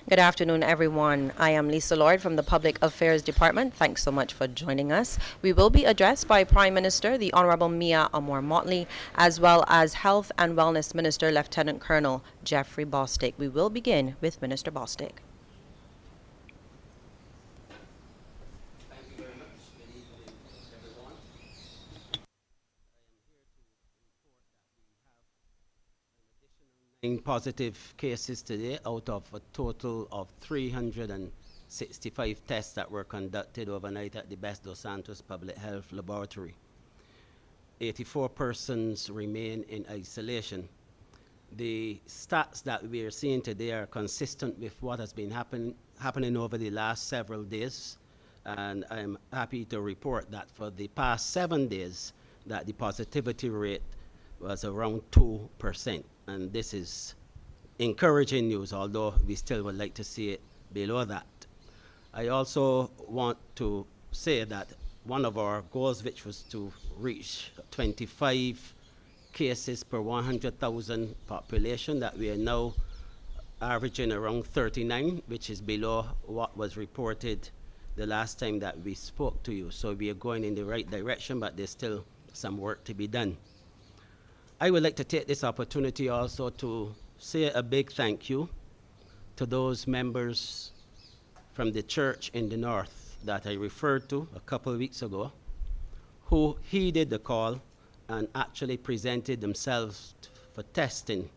Good afternoon, everyone. I am Lisa Lord from the Public Affairs Department. Thanks so much for joining us. We will be addressed by Prime Minister, the Honourable Amor Mottley, as well as Health and Wellness Minister, Lieutenant Colonel Jeffrey Bostick. We will begin with Minister Bostick. Thank you very much. Good evening, everyone. I am here to report that we have an additional 9 positive cases today out of a total of 365 tests that were conducted overnight at the Best Dos Santos Public Health Laboratory. 84 persons remain in isolation. The stats that we are seeing today are consistent with what has been happening over the last several days. And I'm happy to report that for the past 7 days, that the positivity rate was around 2%. And this is encouraging news, although we still would like to see it below that. I also want to say that one of our goals, which was to reach 25 cases per 100,000 population, that we are now averaging around 39, which is below what was reported the last time that we spoke to you. So we are going in the right direction, but there's still some work to be done. I would like to take this opportunity also to say a big thank you to those members from the church in the north that I referred to a couple of weeks ago, who heeded the call and actually presented themselves for testing.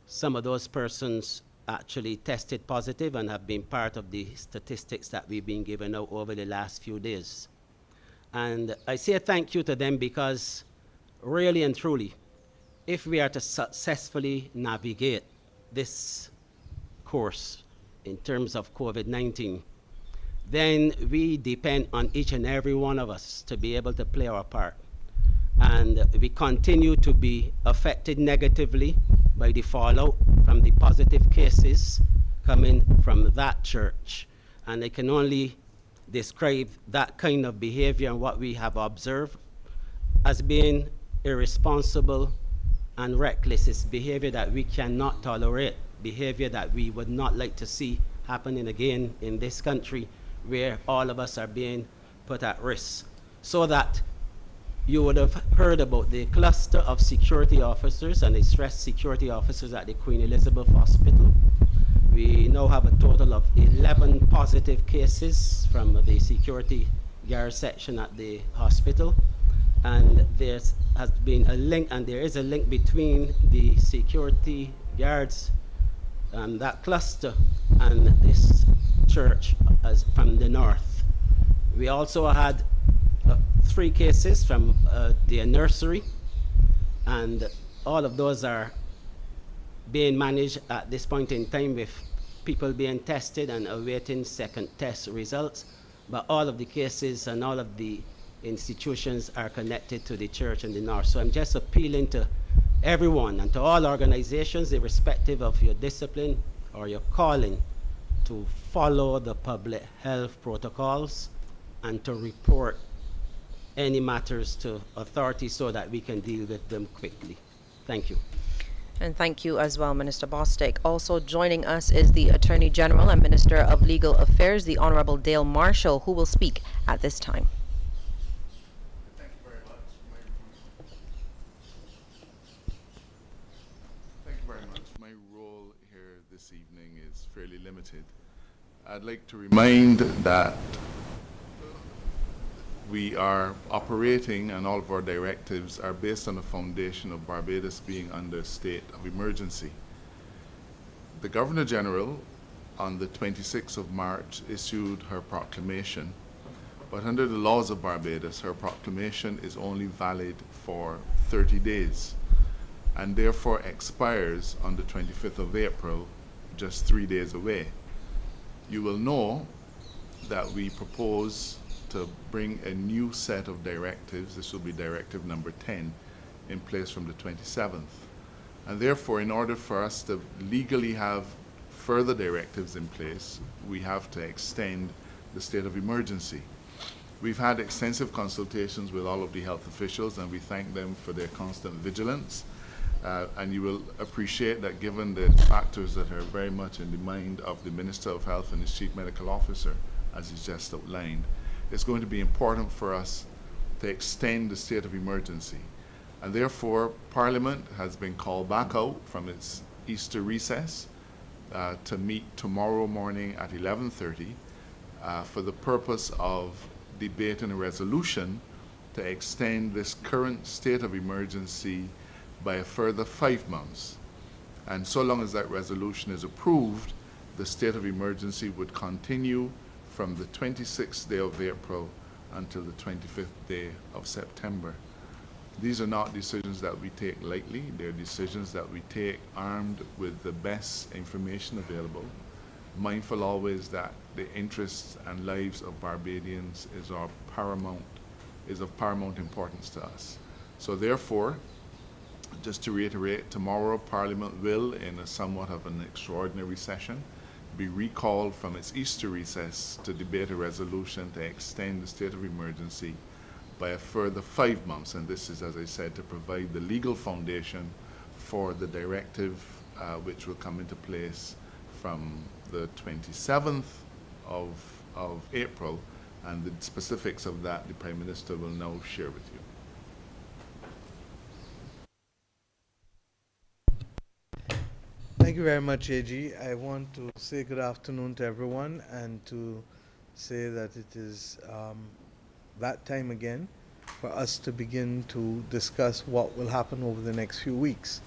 Some of those persons actually tested positive and have been part of the statistics that we've been given out over the last few days. And I say thank you to them because really and truly, if we are to successfully navigate this course in terms of COVID-19, then we depend on each and every one of us to be able to play our part. And we continue to be affected negatively by the fallout from the positive cases coming from that church. And I can only describe that kind of behavior and what we have observed as being irresponsible and reckless. It's behavior that we cannot tolerate, behavior that we would not like to see happening again in this country, where all of us are being put at risk. So that you would have heard about the cluster of security officers and the stressed security officers at the Queen Elizabeth Hospital. We now have a total of 11 positive cases from the security guard section at the hospital. And there has been a link, and there is a link between the security guards and that cluster and this church as from the north. We also had 3 cases from the nursery, and all of those are being managed at this point in time with people being tested and awaiting second test results. But all of the cases and all of the institutions are connected to the church in the north. So I'm just appealing to everyone and to all organizations, irrespective of your discipline or your calling, to follow the public health protocols and to report any matters to authorities so that we can deal with them quickly. Thank you. And thank you as well, Minister Bostick. Also joining us is the Attorney General and Minister of Legal Affairs, the Honourable Dale Marshall, who will speak at this time. Thank you very much. Thank you very much. My role here this evening is fairly limited. I'd like to remind that we are operating and all of our directives are based on the foundation of Barbados being under a state of emergency. The Governor General on the 26th of March issued her proclamation, but under the laws of Barbados, her proclamation is only valid for 30 days and therefore expires on the 25th of April, just 3 days away. You will know that we propose to bring a new set of directives, this will be directive number 10, in place from the 27th. And therefore, in order for us to legally have further directives in place, we have to extend the state of emergency. We've had extensive consultations with all of the health officials, and we thank them for their constant vigilance. And you will appreciate that given the factors that are very much in the mind of the Minister of Health and his Chief Medical Officer, as he's just outlined, it's going to be important for us to extend the state of emergency. And therefore, Parliament has been called back out from its Easter recess to meet tomorrow morning at 11:30 for the purpose of debating a resolution to extend this current state of emergency by a further 5 months. And so long as that resolution is approved, the state of emergency would continue from the 26th day of April until the 25th day of September. These are not decisions that we take lightly. They're decisions that we take armed with the best information available, mindful always that the interests and lives of Barbadians is of paramount importance to us. So therefore, just to reiterate, tomorrow Parliament will, in a somewhat of an extraordinary session, be recalled from its Easter recess to debate a resolution to extend the state of emergency by a further 5 months. And this is, as I said, to provide the legal foundation for the directive which will come into place from the 27th of April, and the specifics of that the Prime Minister will now share with you. Thank you very much, AG. I want to say good afternoon to everyone and to say that it is that time again for us to begin to discuss what will happen over the next few weeks.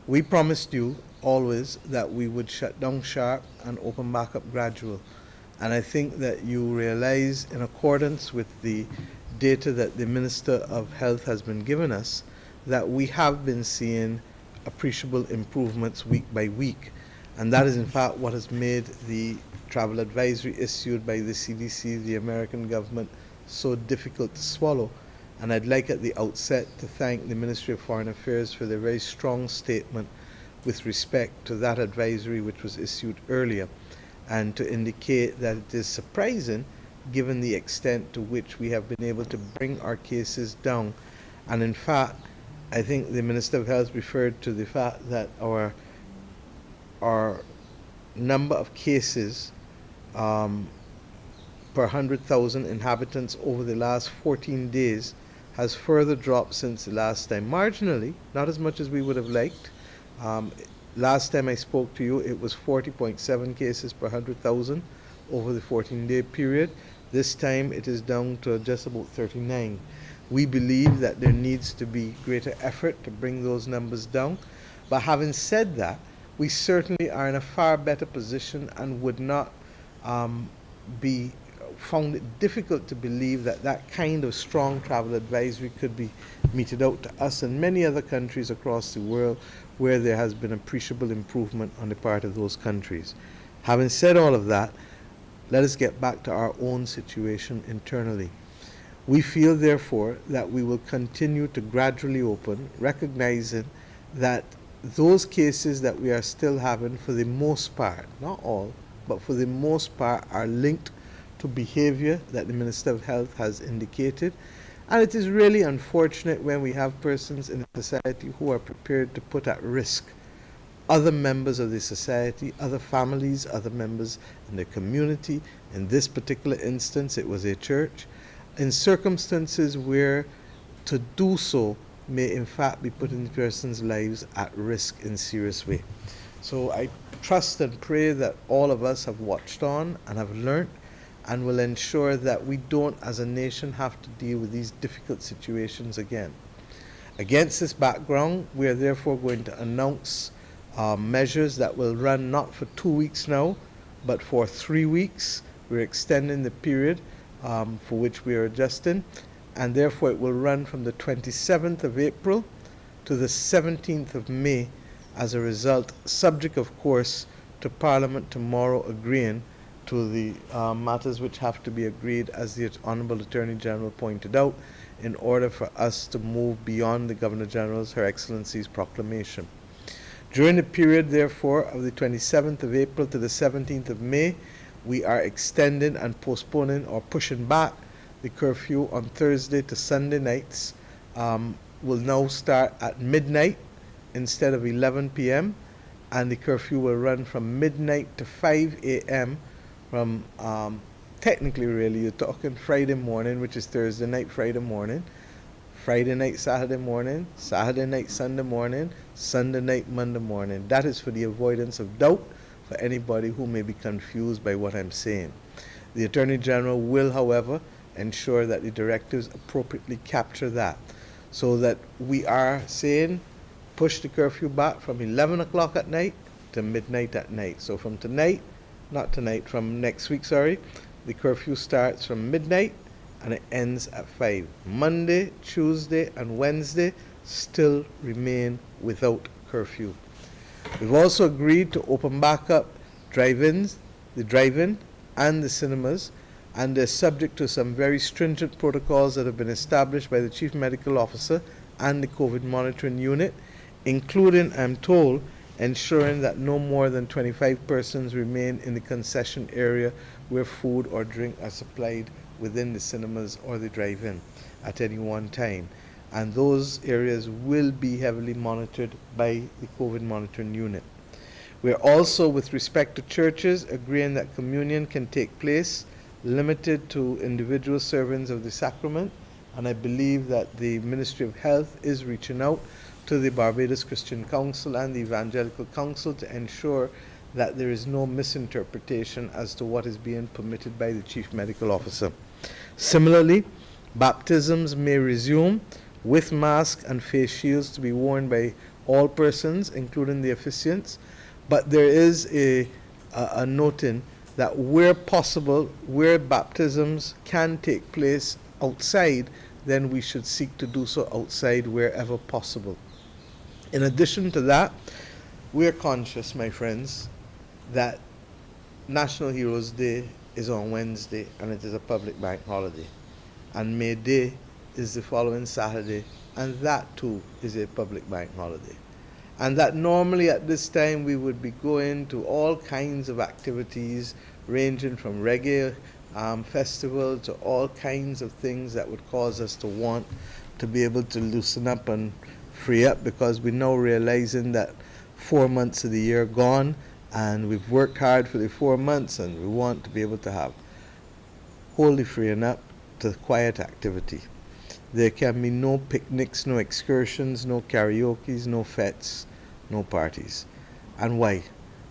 We promised you always that we would shut down sharp and open back up gradual. And I think that you realize, in accordance with the data that the Minister of Health has been giving us, that we have been seeing appreciable improvements week by week. And that is in fact what has made the travel advisory issued by the CDC, the American government, so difficult to swallow. And I'd like at the outset to thank the Ministry of Foreign Affairs for their very strong statement with respect to that advisory which was issued earlier, and to indicate that it is surprising given the extent to which we have been able to bring our cases down. And in fact, I think the Minister of Health referred to the fact that our number of cases per 100,000 inhabitants over the last 14 days has further dropped since the last time. Marginally, not as much as we would have liked. Last time I spoke to you, it was 40.7 cases per 100,000 over the 14-day period. This time it is down to just about 39. We believe that there needs to be greater effort to bring those numbers down. But having said that, we certainly are in a far better position and would not be found it difficult to believe that that kind of strong travel advisory could be meted out to us and many other countries across the world where there has been appreciable improvement on the part of those countries. Having said all of that, let us get back to our own situation internally. We feel, therefore, that we will continue to gradually open, recognizing that those cases that we are still having, for the most part, not all, but for the most part, are linked to behavior that the Minister of Health has indicated. And it is really unfortunate when we have persons in the society who are prepared to put at risk other members of the society, other families, other members in the community. In this particular instance, it was a church, in circumstances where to do so may in fact be putting the person's lives at risk in serious way. So I trust and pray that all of us have watched on and have learned and will ensure that we don't as a nation have to deal with these difficult situations again. Against this background, we are therefore going to announce measures that will run not for 2 weeks now, but for 3 weeks. We're extending the period for which we are adjusting, and therefore it will run from the 27th of April to the 17th of May as a result, subject of course to Parliament tomorrow agreeing to the matters which have to be agreed, as the Honourable Attorney General pointed out, in order for us to move beyond the Governor General's, Her Excellency's proclamation. During the period, therefore, of the 27th of April to the 17th of May, we are extending and postponing or pushing back the curfew on Thursday to Sunday nights. Will now start at midnight instead of 11 p.m., and the curfew will run from midnight to 5 a.m. from technically, really, you're talking Friday morning, which is Thursday night, Friday morning, Friday night, Saturday morning, Saturday night, Sunday morning, Sunday night, Monday morning. That is for the avoidance of doubt for anybody who may be confused by what I'm saying. The Attorney General will, however, ensure that the directives appropriately capture that, so that we are saying push the curfew back from 11 o'clock at night to midnight at night. So from from next week, the curfew starts from midnight and it ends at 5. Monday, Tuesday, and Wednesday still remain without curfew. We've also agreed to open back up the drive-in and the cinemas, and they're subject to some very stringent protocols that have been established by the Chief Medical Officer and the COVID Monitoring Unit, including, I'm told, ensuring that no more than 25 persons remain in the concession area where food or drink are supplied within the cinemas or the drive-in at any one time. And those areas will be heavily monitored by the COVID Monitoring Unit. We're also, with respect to churches, agreeing that communion can take place, limited to individual servings of the sacrament, and I believe that the Ministry of Health is reaching out to the Barbados Christian Council and the Evangelical Council to ensure that there is no misinterpretation as to what is being permitted by the Chief Medical Officer. Similarly, baptisms may resume with masks and face shields to be worn by all persons, including the officiants, but there is a noting that where possible, where baptisms can take place outside, then we should seek to do so outside wherever possible. In addition to that, we are conscious, my friends, that National Heroes Day is on Wednesday and it is a public bank holiday. And May Day is the following Saturday, and that too is a public bank holiday. And that normally at this time we would be going to all kinds of activities, ranging from reggae festival to all kinds of things that would cause us to want to be able to loosen up and free up, because we're now realizing that 4 months of the year gone and we've worked hard for the 4 months and we want to be able to have wholly freeing up to quiet activity. There can be no picnics, no excursions, no karaoke's, no fetes, no parties. And why?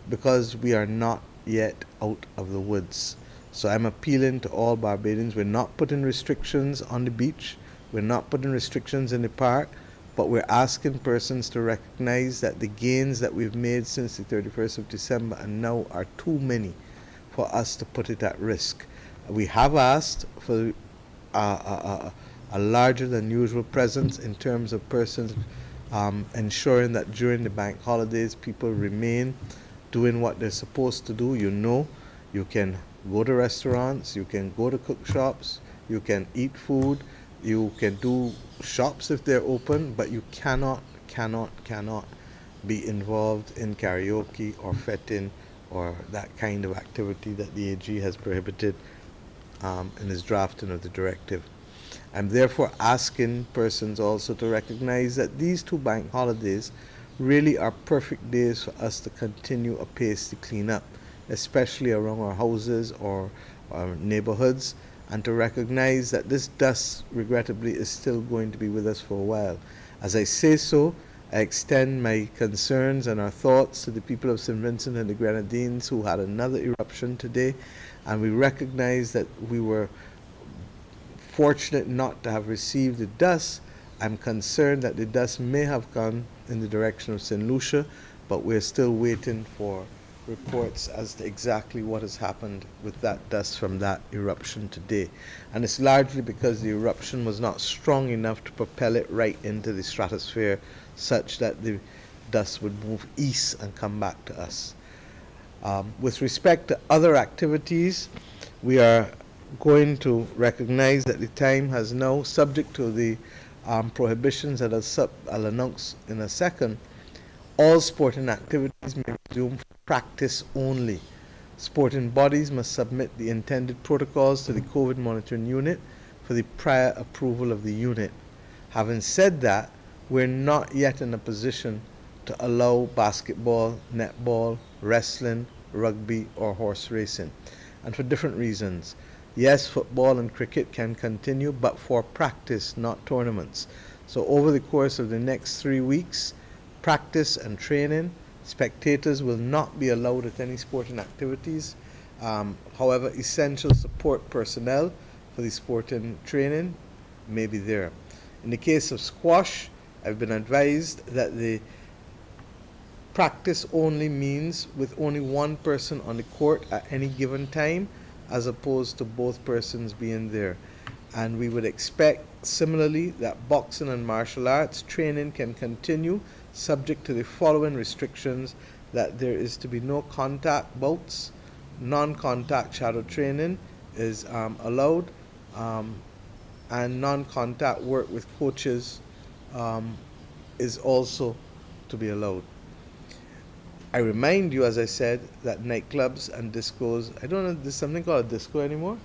Because we are not yet out of the woods. So I'm appealing to all Barbadians. We're not putting restrictions on the beach. We're not putting restrictions in the park. But we're asking persons to recognize that the gains that we've made since the 31st of December and now are too many for us to put it at risk. We have asked for a larger than usual presence in terms of persons ensuring that during the bank holidays people remain doing what they're supposed to do. You can go to restaurants, you can go to cook shops, you can eat food, you can do shops if they're open, but you cannot be involved in karaoke or fetting or that kind of activity that the AG has prohibited in his drafting of the directive. I'm therefore asking persons also to recognize that these two bank holidays really are perfect days for us to continue apace to clean up, especially around our houses or our neighborhoods, and to recognize that this dust, regrettably, is still going to be with us for a while. As I say so, I extend my concerns and our thoughts to the people of St. Vincent and the Grenadines who had another eruption today, and we recognize that we were fortunate not to have received the dust. I'm concerned that the dust may have gone in the direction of St. Lucia, but we're still waiting for reports as to exactly what has happened with that dust from that eruption today. And it's largely because the eruption was not strong enough to propel it right into the stratosphere such that the dust would move east and come back to us. With respect to other activities, we are going to recognize that the time has now, subject to the prohibitions that I'll announce in a second, all sporting activities may resume for practice only. Sporting bodies must submit the intended protocols to the COVID Monitoring Unit for the prior approval of the unit. Having said that, we're not yet in a position to allow basketball, netball, wrestling, rugby, or horse racing, and for different reasons. Yes, football and cricket can continue, but for practice, not tournaments. So over the course of the next 3 weeks, practice and training, spectators will not be allowed at any sporting activities. However, essential support personnel for the sporting training may be there. In the case of squash, I've been advised that the practice only means with only one person on the court at any given time, as opposed to both persons being there. And we would expect similarly that boxing and martial arts training can continue, subject to the following restrictions: that there is to be no contact bouts, non-contact shadow training is allowed, and non-contact work with coaches is also to be allowed. I remind you, as I said, that nightclubs and discos, I don't know, there's something called a disco anymore?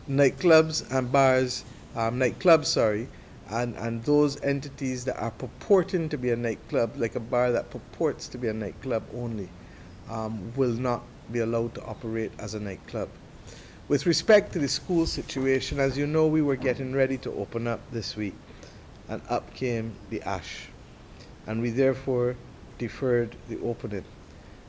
Nightclubs and bars, and those entities that are purporting to be a nightclub, like a bar that purports to be a nightclub only, will not be allowed to operate as a nightclub. With respect to the school situation, as you know, we were getting ready to open up this week, and up came the ash, and we therefore deferred the opening.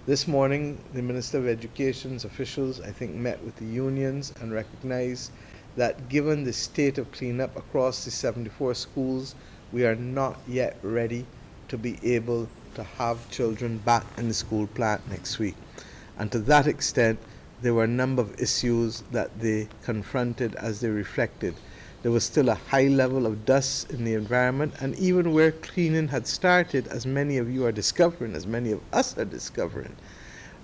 This morning, the Minister of Education's officials, I think, met with the unions and recognized that given the state of cleanup across the 74 schools, we are not yet ready to be able to have children back in the school plant next week. And to that extent, there were a number of issues that they confronted as they reflected. There was still a high level of dust in the environment, and even where cleaning had started, as many of you are discovering, as many of us are discovering,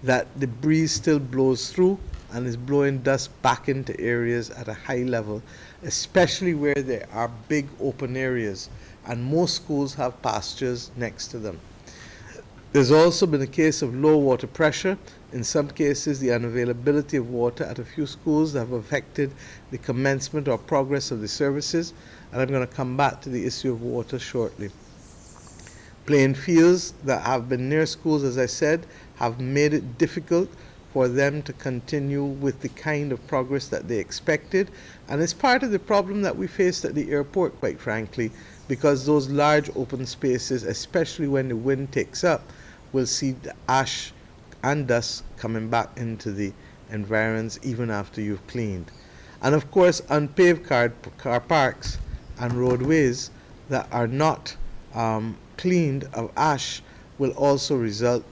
that the breeze still blows through and is blowing dust back into areas at a high level, especially where there are big open areas, and most schools have pastures next to them. There's also been a case of low water pressure. In some cases, the unavailability of water at a few schools that have affected the commencement or progress of the services, and I'm going to come back to the issue of water shortly. Playing fields that have been near schools, as I said, have made it difficult for them to continue with the kind of progress that they expected, and it's part of the problem that we faced at the airport, quite frankly, because those large open spaces, especially when the wind takes up, will see the ash and dust coming back into the environs even after you've cleaned. And of course, unpaved car parks and roadways that are not cleaned of ash will also result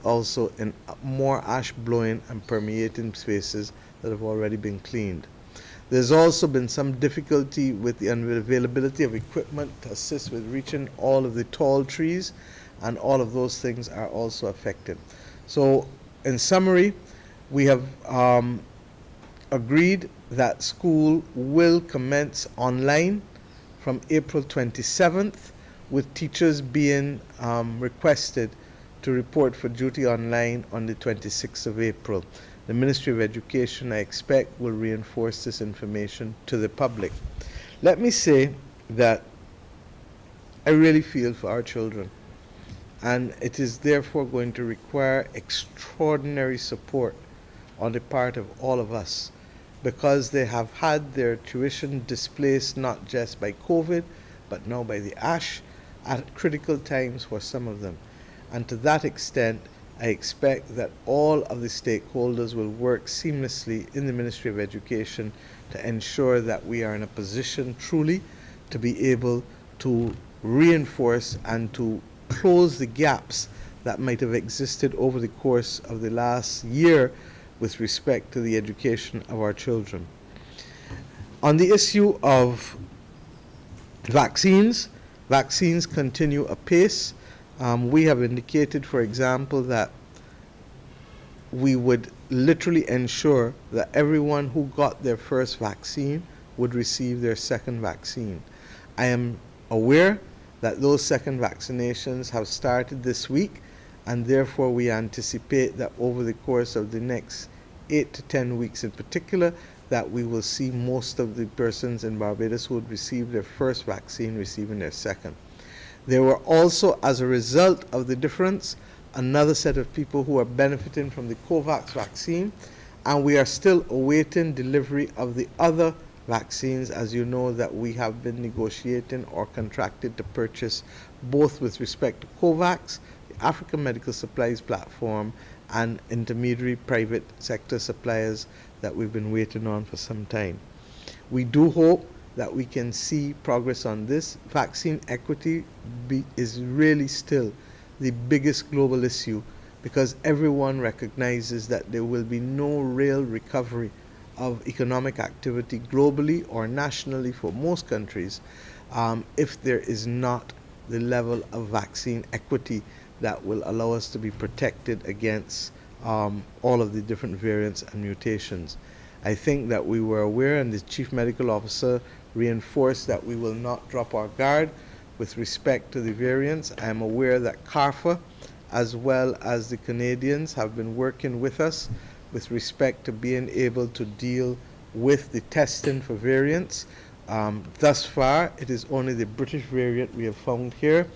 in more ash blowing and permeating spaces that have already been cleaned. There's also been some difficulty with the unavailability of equipment to assist with reaching all of the tall trees, and all of those things are also affected. So in summary, we have agreed that school will commence online from April 27th, with teachers being requested to report for duty online on the 26th of April. The Ministry of Education, I expect, will reinforce this information to the public. Let me say that I really feel for our children, and it is therefore going to require extraordinary support on the part of all of us, because they have had their tuition displaced not just by COVID, but now by the ash at critical times for some of them. And to that extent, I expect that all of the stakeholders will work seamlessly in the Ministry of Education to ensure that we are in a position truly to be able to reinforce and to close the gaps that might have existed over the course of the last year with respect to the education of our children. On the issue of vaccines continue apace. We have indicated, for example, that we would literally ensure that everyone who got their first vaccine would receive their second vaccine. I am aware that those second vaccinations have started this week, and therefore we anticipate that over the course of the next 8 to 10 weeks in particular, that we will see most of the persons in Barbados who would receive their first vaccine receiving their second. There were also, as a result of the difference, another set of people who are benefiting from the COVAX vaccine, and we are still awaiting delivery of the other vaccines, as you know, that we have been negotiating or contracted to purchase, both with respect to COVAX, the African Medical Supplies Platform, and intermediary private sector suppliers that we've been waiting on for some time. We do hope that we can see progress on this. Vaccine equity is really still the biggest global issue, because everyone recognizes that there will be no real recovery of economic activity globally or nationally for most countries if there is not the level of vaccine equity that will allow us to be protected against all of the different variants and mutations. I think that we were aware, and the Chief Medical Officer reinforced that we will not drop our guard with respect to the variants. I am aware that CARFA, as well as the Canadians, have been working with us with respect to being able to deal with the testing for variants. Thus far, it is only the British variant we have found here,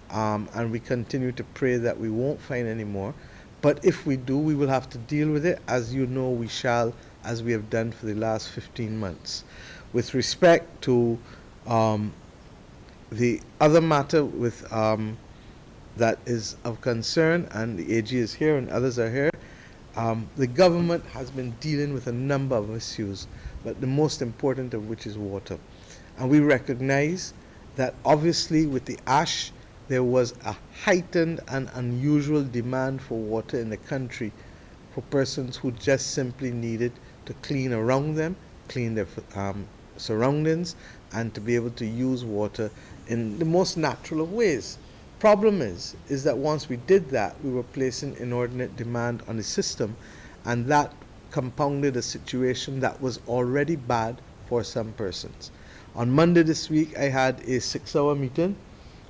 and we continue to pray that we won't find any more. But if we do, we will have to deal with it, as you know we shall, as we have done for the last 15 months. With respect to the other matter with that is of concern, and the AG is here and others are here, the government has been dealing with a number of issues, but the most important of which is water. And we recognize that obviously with the ash, there was a heightened and unusual demand for water in the country for persons who just simply needed to clean around them, clean their surroundings, and to be able to use water in the most natural of ways. Problem is that once we did that, we were placing inordinate demand on the system, and that compounded a situation that was already bad for some persons. On Monday this week, I had a 6-hour meeting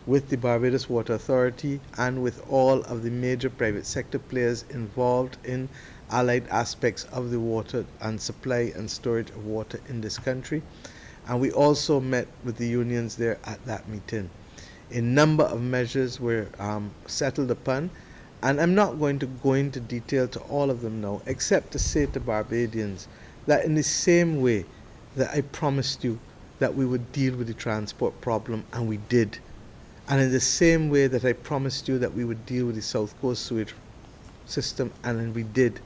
with the Barbados Water Authority and with all of the major private sector players involved in allied aspects of the water and supply and storage of water in this country. And we also met with the unions there at that meeting. A number of measures were settled upon, and I'm not going to go into detail to all of them now, except to say to Barbadians that in the same way that I promised you that we would deal with the transport problem, and we did, and in the same way that I promised you that we would deal with the South Coast sewage system, and then we did,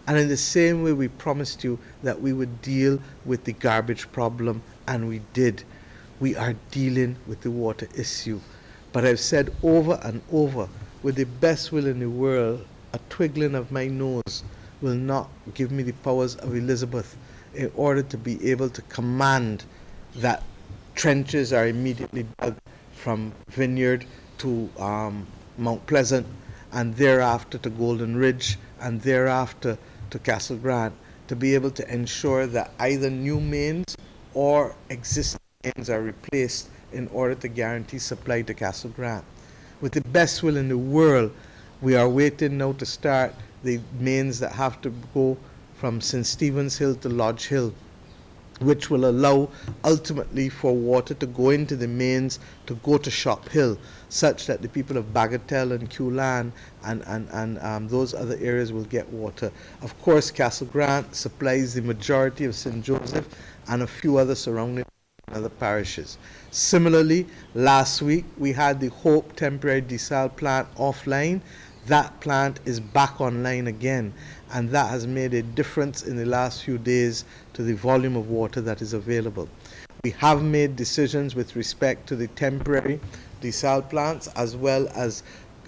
and in the same way we promised you that we would deal with the garbage problem, and we did. We are dealing with the water issue. But I've said over and over, with the best will in the world, a twiggling of my nose will not give me the powers of Elizabeth in order to be able to command that trenches are immediately dug from Vineyard to Mount Pleasant, and thereafter to Golden Ridge, and thereafter to Castle Grant, to be able to ensure that either new mains or existing mains are replaced in order to guarantee supply to Castle Grant. With the best will in the world, we are waiting now to start the mains that have to go from St. Stephen's Hill to Lodge Hill, which will allow ultimately for water to go into the mains to go to Shop Hill, such that the people of Bagatelle and Qulan and those other areas will get water. Of course, Castle Grant supplies the majority of St. Joseph and a few other surrounding other parishes. Similarly, last week we had the Hope temporary desal plant offline. That plant is back online again, and that has made a difference in the last few days to the volume of water that is available. We have made decisions with respect to the temporary desal plants, as well as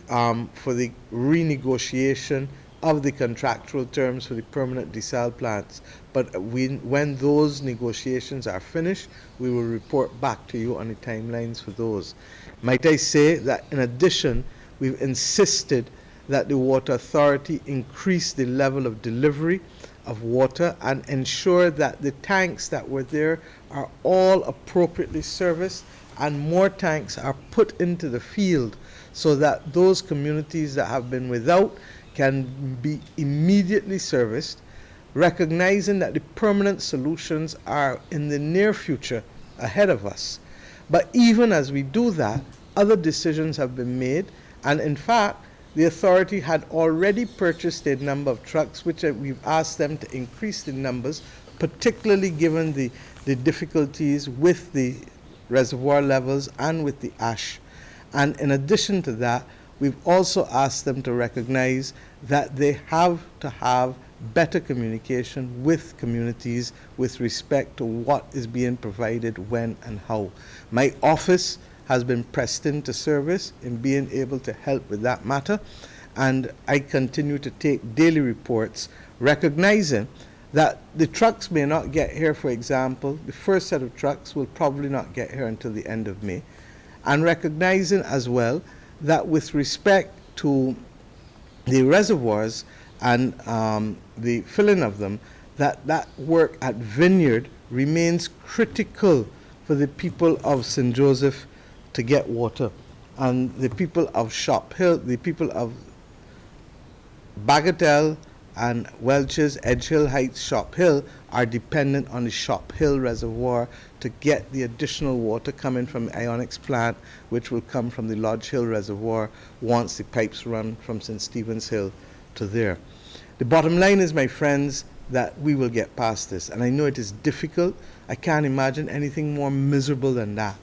for the renegotiation of the contractual terms for the permanent desal plants. But when those negotiations are finished, we will report back to you on the timelines for those. Might I say that in addition, we've insisted that the Water Authority increase the level of delivery of water and ensure that the tanks that were there are all appropriately serviced, and more tanks are put into the field so that those communities that have been without can be immediately serviced, recognizing that the permanent solutions are in the near future ahead of us. But even as we do that, other decisions have been made, and in fact, the authority had already purchased a number of trucks, which we've asked them to increase the numbers, particularly given the difficulties with the reservoir levels and with the ash. And in addition to that, we've also asked them to recognize that they have to have better communication with communities with respect to what is being provided when and how. My office has been pressed into service in being able to help with that matter, and I continue to take daily reports recognizing that the trucks may not get here. For example, the first set of trucks will probably not get here until the end of May, and recognizing as well that with respect to the reservoirs and the filling of them, that work at Vineyard remains critical for the people of St. Joseph to get water, and the people of Shop Hill, the people of Bagatelle and Welch's, Edge Hill Heights, Shop Hill are dependent on the Shop Hill Reservoir to get the additional water coming from the Ionics plant, which will come from the Lodge Hill Reservoir once the pipes run from St. Stephen's Hill to there. The bottom line is, my friends, that we will get past this, and I know it is difficult. I can't imagine anything more miserable than that.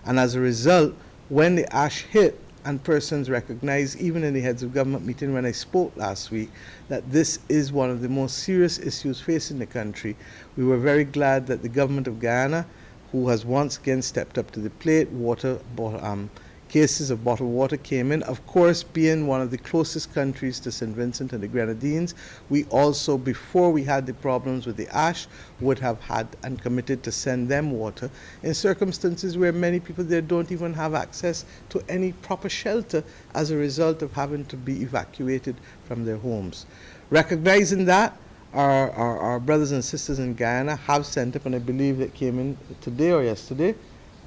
And as a result, when the ash hit and persons recognized, even in the heads of government meeting when I spoke last week, that this is one of the most serious issues facing the country, we were very glad that the government of Guyana, who has once again stepped up to the plate, cases of bottled water came in. Of course, being one of the closest countries to St. Vincent and the Grenadines, we also, before we had the problems with the ash, would have had and committed to send them water in circumstances where many people there don't even have access to any proper shelter as a result of having to be evacuated from their homes. Recognizing that, our brothers and sisters in Guyana have sent up, and I believe it came in today or yesterday,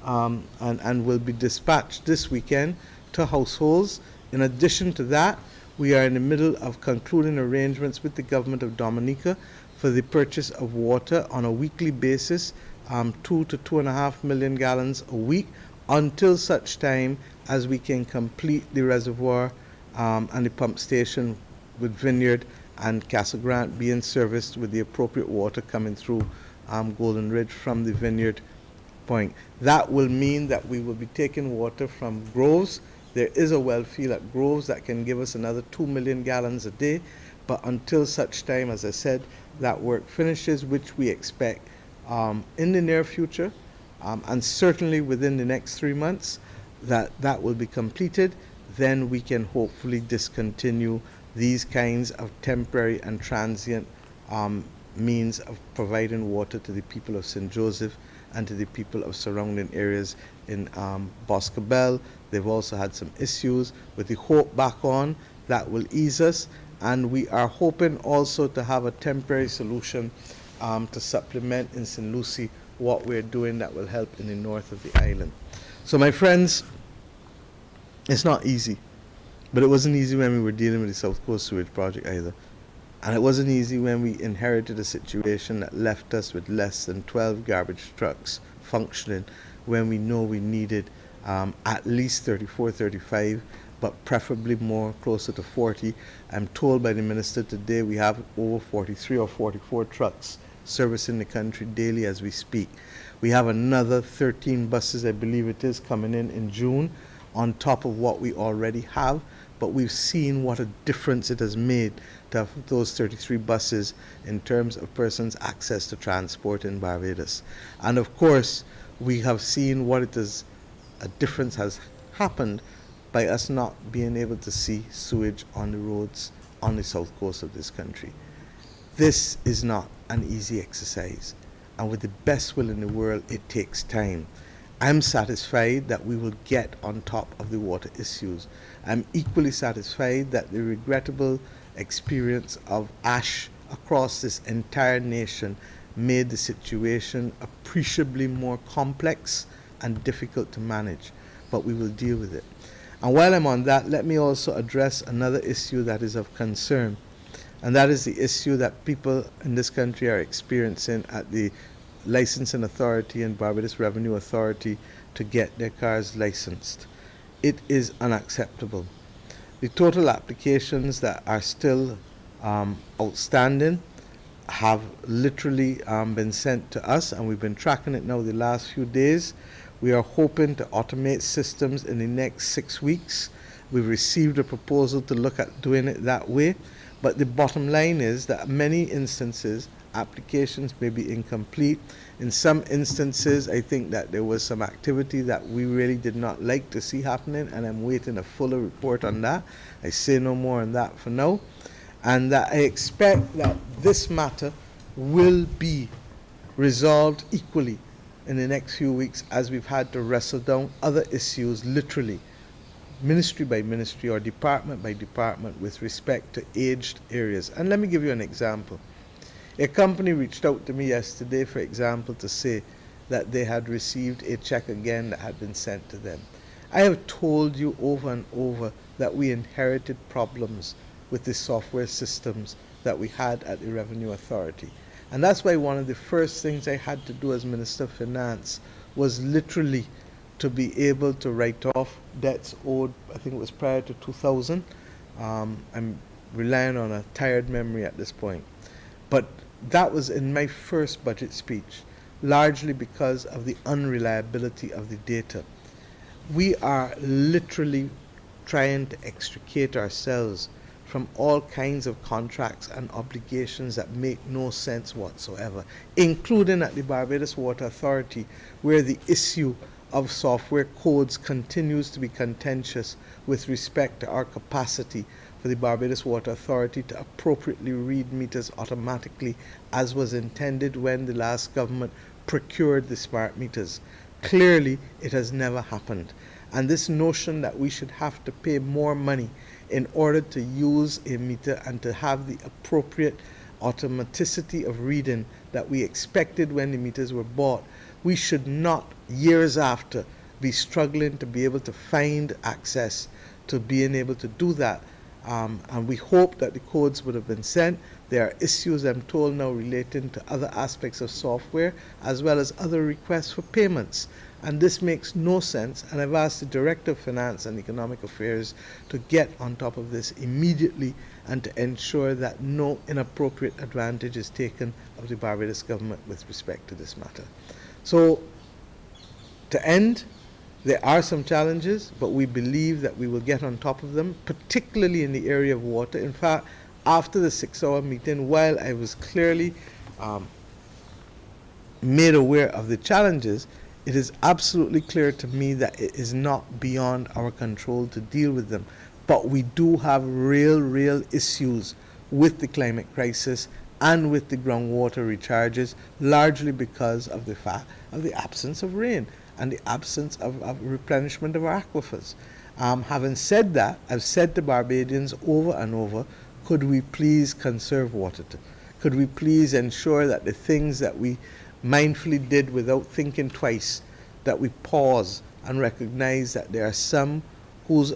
and will be dispatched this weekend to households. In addition to that, we are in the middle of concluding arrangements with the government of Dominica for the purchase of water on a weekly basis, 2 to 2.5 million gallons a week, until such time as we can complete the reservoir and the pump station with Vineyard and Castle Grant being serviced with the appropriate water coming through Golden Ridge from the Vineyard point. That will mean that we will be taking water from Groves. There is a well field at Groves that can give us another 2 million gallons a day, but until such time, as I said, that work finishes, which we expect in the near future, and certainly within the next 3 months, that will be completed. Then we can hopefully discontinue these kinds of temporary and transient means of providing water to the people of St. Joseph and to the people of surrounding areas in Boscobel. They've also had some issues. With the Hope back on, that will ease us, and we are hoping also to have a temporary solution to supplement in St. Lucie what we're doing that will help in the north of the island. So my friends, it's not easy, but it wasn't easy when we were dealing with the South Coast Sewage Project either. And it wasn't easy when we inherited a situation that left us with less than 12 garbage trucks functioning, when we know we needed at least 34, 35, but preferably more, closer to 40. I'm told by the minister today we have over 43 or 44 trucks servicing the country daily as we speak. We have another 13 buses, I believe it is, coming in June on top of what we already have. But we've seen what a difference it has made to have those 33 buses in terms of persons' access to transport in Barbados. And of course, we have seen what it is, a difference has happened by us not being able to see sewage on the roads on the south coast of this country. This is not an easy exercise, and with the best will in the world, it takes time. I'm satisfied that we will get on top of the water issues. I'm equally satisfied that the regrettable experience of ash across this entire nation made the situation appreciably more complex and difficult to manage, but we will deal with it. And while I'm on that, let me also address another issue that is of concern, and that is the issue that people in this country are experiencing at the licensing authority and Barbados Revenue Authority to get their cars licensed. it is unacceptable. The total applications that are still outstanding have literally been sent to us, and we've been tracking it now the last few days. We are hoping to automate systems in the next 6 weeks. We've received a proposal to look at doing it that way, but the bottom line is that many instances applications may be incomplete. In some instances, I think that there was some activity that we really did not like to see happening, and I'm waiting a fuller report on that. I say no more on that for now. And that I expect that this matter will be resolved equally in the next few weeks, as we've had to wrestle down other issues, literally, ministry by ministry or department by department, with respect to aged areas. And let me give you an example. A company reached out to me yesterday, for example, to say that they had received a check again that had been sent to them. I have told you over and over that we inherited problems with the software systems that we had at the Revenue Authority. And that's why one of the first things I had to do as Minister of Finance was literally to be able to write off debts owed, I think it was prior to 2000. I'm relying on a tired memory at this point. But that was in my first budget speech, largely because of the unreliability of the data. We are literally trying to extricate ourselves from all kinds of contracts and obligations that make no sense whatsoever, including at the Barbados Water Authority, where the issue of software codes continues to be contentious with respect to our capacity for the Barbados Water Authority to appropriately read meters automatically, as was intended when the last government procured the smart meters. Clearly, it has never happened. And this notion that we should have to pay more money in order to use a meter and to have the appropriate automaticity of reading that we expected when the meters were bought, we should not, years after, be struggling to be able to find access to being able to do that. And we hope that the codes would have been sent. There are issues, I'm told now, relating to other aspects of software, as well as other requests for payments. And this makes no sense, and I've asked the Director of Finance and Economic Affairs to get on top of this immediately and to ensure that no inappropriate advantage is taken of the Barbados government with respect to this matter. So, to end, there are some challenges, but we believe that we will get on top of them, particularly in the area of water. In fact, after the 6-hour meeting, while I was clearly made aware of the challenges, it is absolutely clear to me that it is not beyond our control to deal with them. But we do have real issues with the climate crisis and with the groundwater recharges, largely because of the fact of the absence of rain and the absence of replenishment of our aquifers. Having said that, I've said to Barbadians over and over, could we please conserve water? Could we please ensure that the things that we mindfully did without thinking twice, that we pause and recognize that there are some whose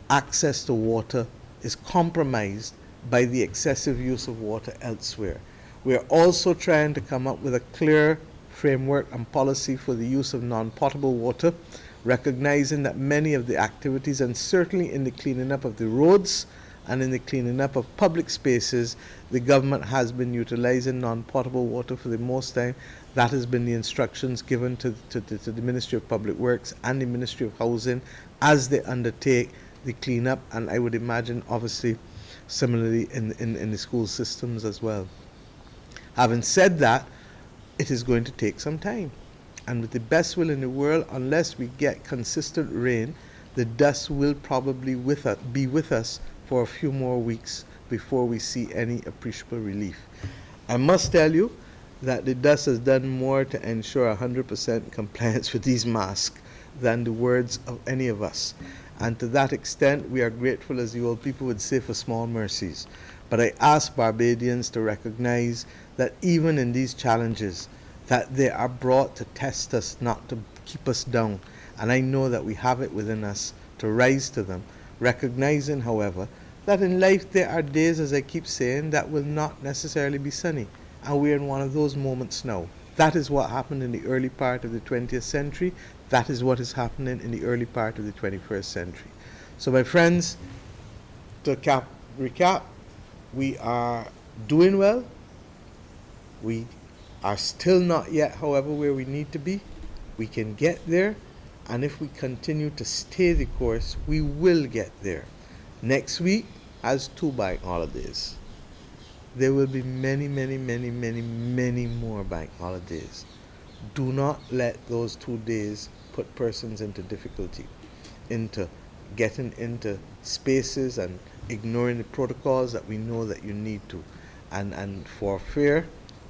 access to water is compromised by the excessive use of water elsewhere. We are also trying to come up with a clear framework and policy for the use of non-potable water, recognizing that many of the activities, and certainly in the cleaning up of the roads and in the cleaning up of public spaces, the government has been utilizing non-potable water for the most time. That has been the instructions given to the Ministry of Public Works and the Ministry of Housing as they undertake the cleanup, and I would imagine obviously similarly in the school systems as well. Having said that, it is going to take some time, and with the best will in the world, unless we get consistent rain, the dust will probably be with us for a few more weeks before we see any appreciable relief. I must tell you that the dust has done more to ensure 100% compliance with these masks than the words of any of us. And to that extent, we are grateful, as the old people would say, for small mercies. But I ask Barbadians to recognize that even in these challenges, that they are brought to test us, not to keep us down. And I know that we have it within us to rise to them, recognizing, however, that in life there are days, as I keep saying, that will not necessarily be sunny. And we're in one of those moments now. That is what happened in the early part of the 20th century. That is what is happening in the early part of the 21st century. So, my friends, to recap, we are doing well. We are still not yet, however, where we need to be. We can get there, and if we continue to stay the course, we will get there. Next week has 2 bank holidays. There will be many, many, many, many, many more bank holidays. Do not let those 2 days put persons into difficulty, into getting into spaces and ignoring the protocols that we know that you need to. And for fear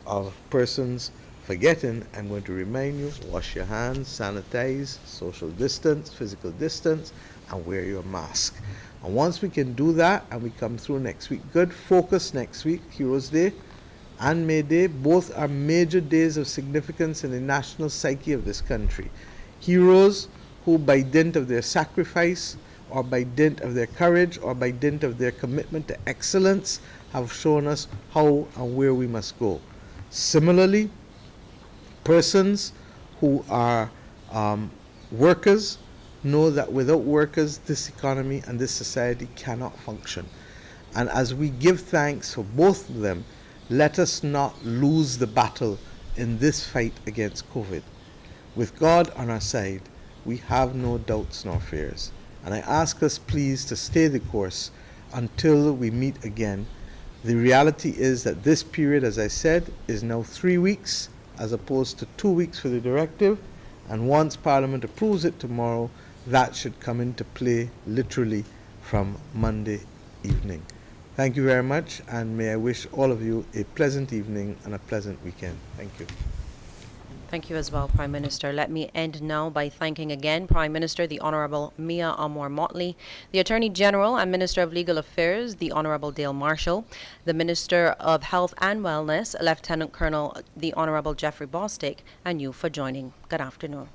of persons forgetting, I'm going to remind you, wash your hands, sanitize, social distance, physical distance, and wear your mask. And once we can do that and we come through next week, good focus next week, Heroes Day and May Day, both are major days of significance in the national psyche of this country. Heroes who, by dint of their sacrifice, or by dint of their courage, or by dint of their commitment to excellence, have shown us how and where we must go. Similarly, persons who are workers know that without workers, this economy and this society cannot function. And as we give thanks for both of them, let us not lose the battle in this fight against COVID. With God on our side, we have no doubts nor fears. And I ask us please to stay the course until we meet again. The reality is that this period, as I said, is now 3 weeks as opposed to 2 weeks for the directive. And once Parliament approves it tomorrow, that should come into play literally from Monday evening. Thank you very much, and may I wish all of you a pleasant evening and a pleasant weekend. Thank you. Thank you as well, Prime Minister. Let me end now by thanking again Prime Minister the Honourable Mia Amor Mottley, the Attorney General and Minister of Legal Affairs, the Honourable Dale Marshall, the Minister of Health and Wellness, Lieutenant Colonel the Honourable Jeffrey Bostick, and you for joining. Good afternoon.